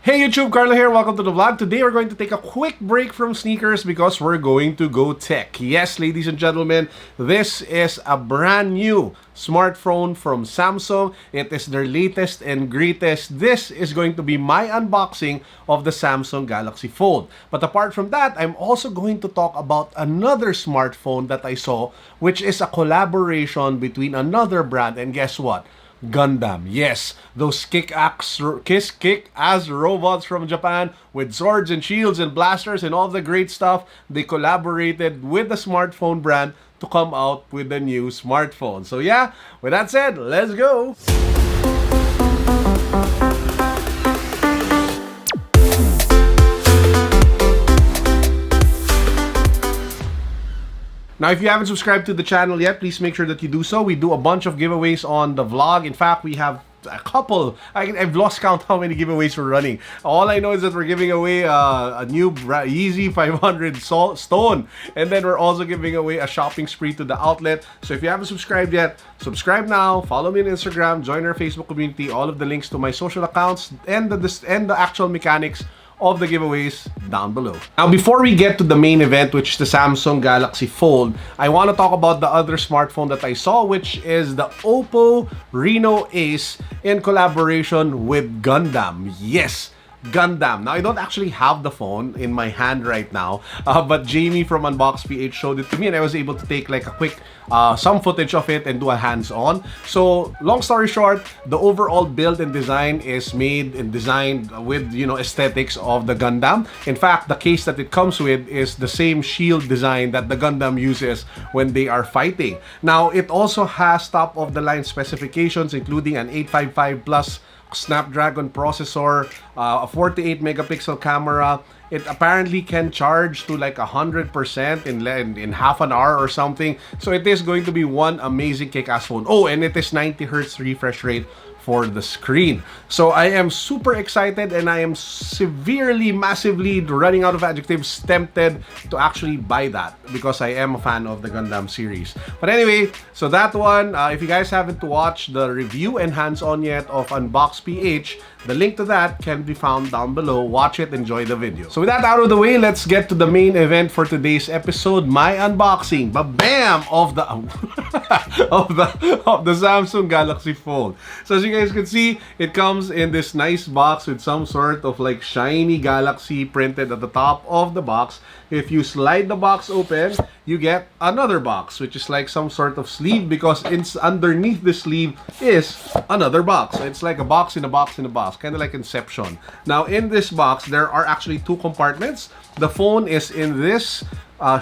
Hey YouTube, Carlo here. Welcome to the vlog. Today we're going to take a quick break from sneakers because we're going to go tech. Yes, ladies and gentlemen, this is a brand new smartphone from Samsung. It is their latest and greatest. This is going to be my unboxing of the Samsung Galaxy Fold. But apart from that, I'm also going to talk about another smartphone that I saw, which is a collaboration between another brand, and guess what? Gundam. Yes, those kick-ass robots from Japan with swords and shields and blasters and all the great stuff. They collaborated with the smartphone brand to come out with a new smartphone. So yeah, with that said, let's go! Now, if you haven't subscribed to the channel yet, please make sure that you do so. We do a bunch of giveaways on the vlog. In fact, we have a couple. I've lost count how many giveaways we're running. All I know is that we're giving away a new YEEZY 500 stone. And then we're also giving away a shopping spree to the outlet. So if you haven't subscribed yet, subscribe now. Follow me on Instagram. Join our Facebook community. All of the links to my social accounts and the actual mechanics of the giveaways down below. Now, before we get to the main event, which is the Samsung Galaxy Fold, I want to talk about the other smartphone that I saw, which is the Oppo Reno Ace in collaboration with Gundam. Yes, Gundam. Now, I don't actually have the phone in my hand right now, but Jamie from Unbox PH showed it to me, and I was able to take like a quick some footage of it and do a hands-on. So, long story short, the overall build and design is made and designed with, you know, aesthetics of the Gundam. In fact, the case that it comes with is the same shield design that the Gundam uses when they are fighting. Now, it also has top-of-the-line specifications, including an 855 plus Snapdragon processor, a 48 megapixel camera. It apparently can charge to like 100% in half an hour or something. So it is going to be one amazing kick-ass phone. Oh, and it is 90 Hz refresh rate for the screen. So I am super excited, and I am severely, massively running out of adjectives, tempted to actually buy that because I am a fan of the Gundam series. But anyway, so that one, if you guys haven't watched the review and hands-on yet of Unbox PH, the link to that can be found down below. Watch it, enjoy the video. So with that out of the way, let's get to the main event for today's episode, my unboxing, ba-bam, of the of the Samsung Galaxy Fold. So as you guys can see, it comes in this nice box with some sort of like shiny Galaxy printed at the top of the box. If you slide the box open, you get another box, which is like some sort of sleeve, because it's underneath the sleeve is another box. So it's like a box in a box in a box, kind of like Inception. Now, in this box, there are actually two compartments. The phone is in this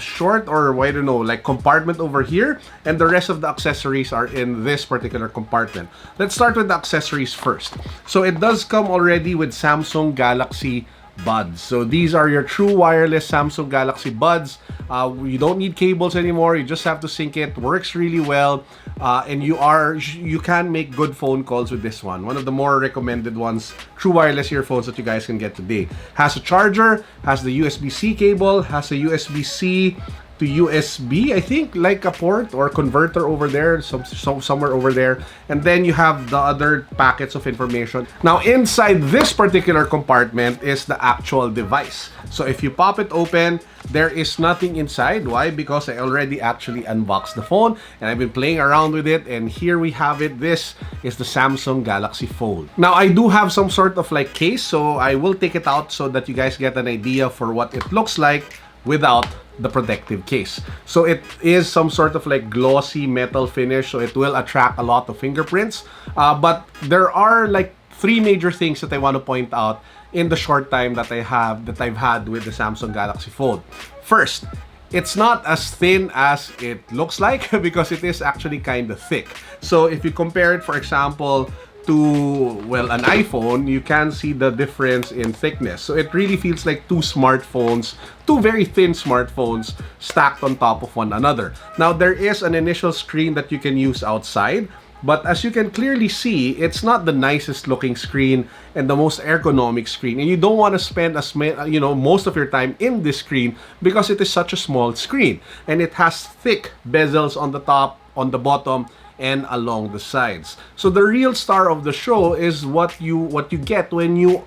short, or I don't know, like compartment over here, and the rest of the accessories are in this particular compartment. Let's start with the accessories first. So it does come already with Samsung Galaxy Buds. So these are your true wireless Samsung Galaxy Buds. You don't need cables anymore. You just have to sync it. Works really well, and you can make good phone calls with this one. One of the more recommended ones, true wireless earphones that you guys can get today. Has a charger, has the USB-C cable, has a USB-C to USB, I think, like a port or converter over there, somewhere over there. And then you have the other packets of information. Now, inside this particular compartment is the actual device. So if you pop it open, there is nothing inside. Why? Because I already actually unboxed the phone and I've been playing around with it, and here we have it. This is the Samsung Galaxy Fold. Now, I do have some sort of like case, so I will take it out so that you guys get an idea for what it looks like without the protective case. So it is some sort of like glossy metal finish, so it will attract a lot of fingerprints. But there are like three major things that I want to point out in the short time that I've had with the Samsung Galaxy Fold. First, it's not as thin as it looks like because it is actually kind of thick. So if you compare it, for example, to, well, an iPhone, you can see the difference in thickness. So it really feels like two smartphones, two very thin smartphones stacked on top of one another. Now, there is an initial screen that you can use outside, but as you can clearly see, it's not the nicest looking screen and the most ergonomic screen, and you don't want to spend most of your time in this screen because it is such a small screen, and it has thick bezels on the top, on the bottom, and along the sides. So the real star of the show is what you get when you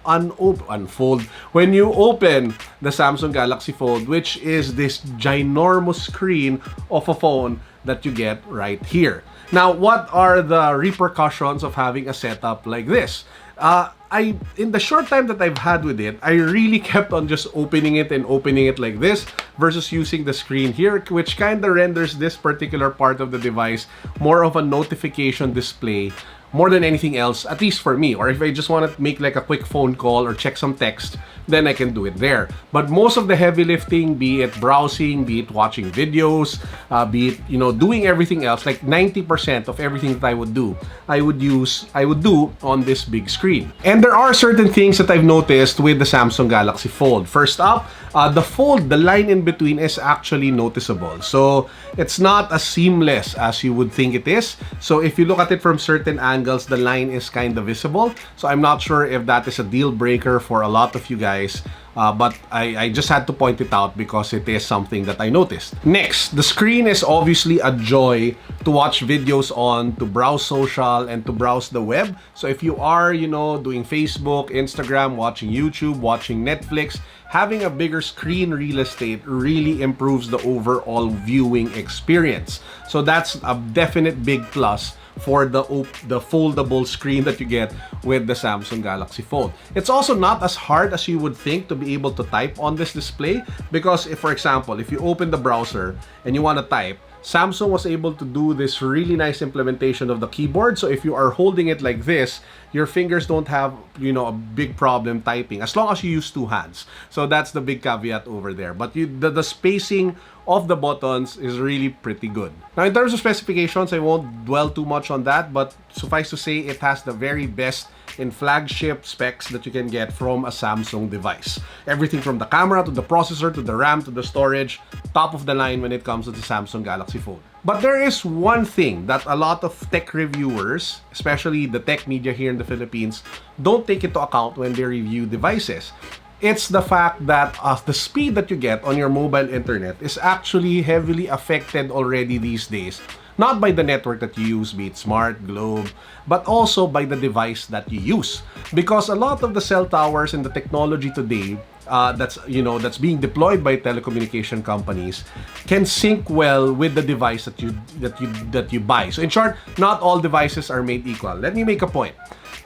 when you open the Samsung Galaxy Fold, which is this ginormous screen of a phone that you get right here. Now, what are the repercussions of having a setup like this? In the short time that I've had with it, I really kept on just opening it and opening it like this versus using the screen here, which kind of renders this particular part of the device more of a notification display more than anything else, at least for me. Or if I just want to make like a quick phone call or check some text, then I can do it there. But most of the heavy lifting, be it browsing, be it watching videos, be it, you know, doing everything else, like 90% of everything that I would do on this big screen. And there are certain things that I've noticed with the Samsung Galaxy Fold. First up, the fold, the line in between is actually noticeable. So it's not as seamless as you would think it is. So if you look at it from certain angles, the line is kind of visible. So I'm not sure if that is a deal breaker for a lot of you guys. But I just had to point it out because it is something that I noticed. Next, the screen is obviously a joy to watch videos on, to browse social, and to browse the web. So if you are, you know, doing Facebook, Instagram, watching YouTube, watching Netflix, having a bigger screen real estate really improves the overall viewing experience. So that's a definite big plus for the foldable screen that you get with the Samsung Galaxy Fold. It's also not as hard as you would think to be able to type on this display, because if, for example, if you open the browser and you want to type, Samsung was able to do this really nice implementation of the keyboard. So if you are holding it like this, your fingers don't have, you know, a big problem typing as long as you use two hands. So that's the big caveat over there. But the spacing of the buttons is really pretty good. Now, in terms of specifications, I won't dwell too much on that, but suffice to say, it has the very best in flagship specs that you can get from a Samsung device. Everything from the camera to the processor to the RAM to the storage, top of the line when it comes to the Samsung Galaxy Fold. But there is one thing that a lot of tech reviewers, especially the tech media here in the Philippines, don't take into account when they review devices. It's the fact that the speed that you get on your mobile internet is actually heavily affected already these days. Not by the network that you use, be it Smart, Globe, but also by the device that you use. Because a lot of the cell towers and the technology today that's being deployed by telecommunication companies can sync well with the device that you buy. So in short, not all devices are made equal. Let me make a point.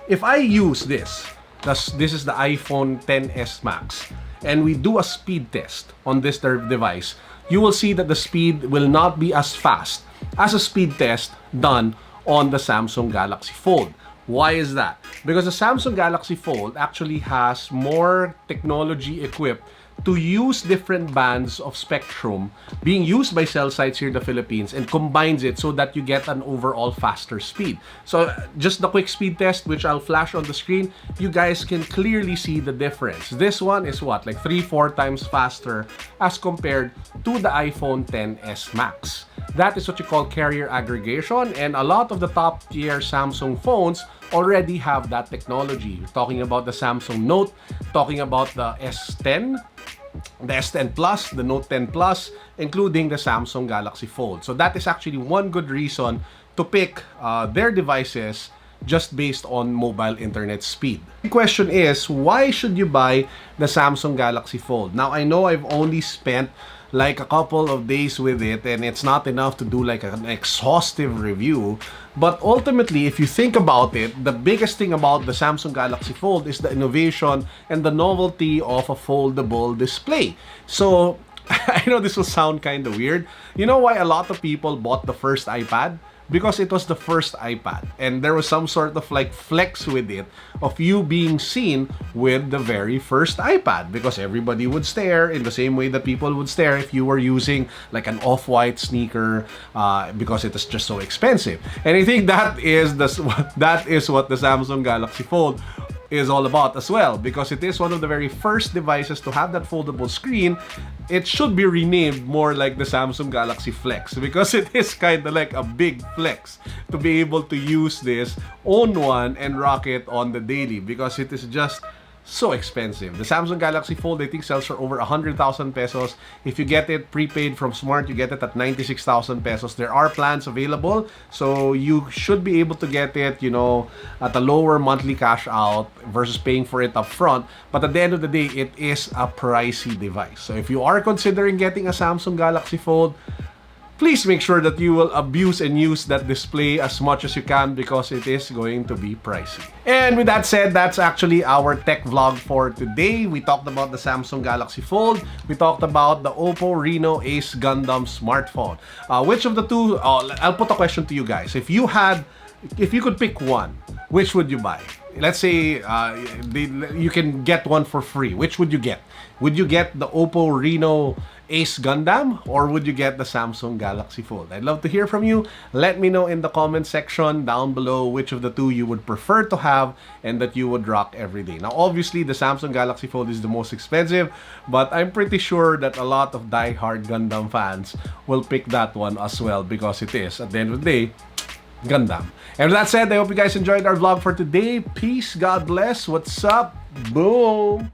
If I use this is the iPhone XS Max, and we do a speed test on this device, you will see that the speed will not be as fast as a speed test done on the Samsung Galaxy Fold. Why is that? Because the Samsung Galaxy Fold actually has more technology equipped to use different bands of spectrum being used by cell sites here in the Philippines and combines it so that you get an overall faster speed. So just the quick speed test, which I'll flash on the screen, you guys can clearly see the difference. This one is what, like 3-4 times faster as compared to the iPhone XS Max. That is what you call carrier aggregation, and a lot of the top tier Samsung phones already have that technology. We're talking about the Samsung Note, talking about the S10, the S10 Plus, the Note 10 Plus, including the Samsung Galaxy Fold. So that is actually one good reason to pick their devices just based on mobile internet speed. The question is, why should you buy the Samsung Galaxy Fold? Now, I know I've only spent like a couple of days with it, and it's not enough to do like an exhaustive review. But ultimately, if you think about it, the biggest thing about the Samsung Galaxy Fold is the innovation and the novelty of a foldable display. So I know this will sound kind of weird. You know why a lot of people bought the first iPad? Because it was the first iPad, and there was some sort of like flex with it of you being seen with the very first iPad, because everybody would stare in the same way that people would stare if you were using like an off-white sneaker, because it is just so expensive. And I think that is what the Samsung Galaxy Fold is all about as well, because it is one of the very first devices to have that foldable screen. It should be renamed more like the Samsung Galaxy Flex, because it is kind of like a big flex to be able to use this, own one, and rock it on the daily, because it is just so expensive. The Samsung Galaxy Fold, I think, sells for over 100,000 pesos. If you get it prepaid from Smart, you get it at 96,000 pesos. There are plans available, so you should be able to get it, you know, at a lower monthly cash out versus paying for it up front. But at the end of the day, it is a pricey device. So if you are considering getting a Samsung Galaxy Fold, please make sure that you will abuse and use that display as much as you can, because it is going to be pricey. And with that said, that's actually our tech vlog for today. We talked about the Samsung Galaxy Fold. We talked about the Oppo Reno Ace Gundam smartphone. Which of the two, I'll put a question to you guys. If you could pick one, which would you buy? Let's say you can get one for free. Which would you get? Would you get the Oppo Reno Ace Gundam, or would you get the Samsung Galaxy Fold? I'd love to hear from you. Let me know in the comment section down below which of the two you would prefer to have and that you would rock every day. Now, obviously, the Samsung Galaxy Fold is the most expensive, but I'm pretty sure that a lot of die-hard Gundam fans will pick that one as well, because it is, at the end of the day, Gundam. And with that said, I hope you guys enjoyed our vlog for today. Peace, God bless, what's up, boom!